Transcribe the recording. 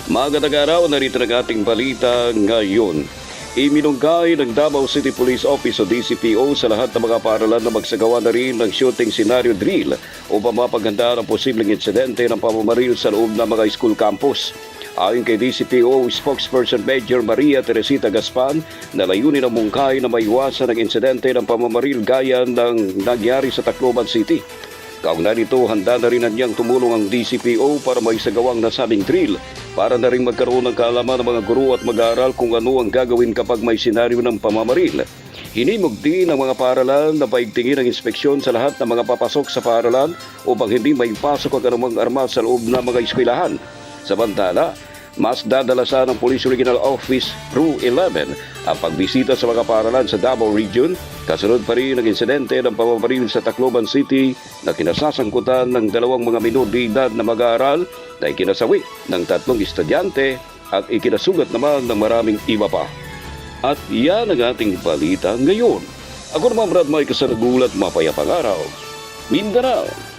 Magandang araw, narito ang ating balita ngayon. Iminungkay ng Davao City Police Office o DCPO sa lahat ng mga paaralan na magsagawa na rin ng shooting scenario drill upang mapaghanda ng posibleng insidente ng pamamaril sa loob ng mga school campus. Ayon kay DCPO spokesperson Major Maria Teresita Gaspan, na layunin ang mungkay na maiwasan ang insidente ng pamamaril gaya ng nangyari sa Tacloban City. Kaugnay nito, handa na rin niyang tumulong ang DCPO para maisagawang nasabing drill para na rin magkaroon ng kaalaman ng mga guro at mag-aaral kung ano ang gagawin kapag may senaryo ng pamamaril. Hinimog din ang mga paaralan na paigtingin ang inspeksyon sa lahat ng mga papasok sa paaralan upang hindi may pasok ang anumang armas sa loob ng mga eskwelahan. Samantala, mas dadalasan ng Police Regional Office Rue 11 ang pagbisita sa mga paaralan sa Davao Region, kasunod pa rin ang insidente ng pamamaril sa Tacloban City na kinasasangkutan ng dalawang mga minor de edad na mag-aaral na ikinasawi ng 3 estudyante at ikinasugat naman ng maraming iba pa. At yan ang ating balita ngayon. Ako naman Brad Mike sa nagulat, mapayapang araw. Mindanao.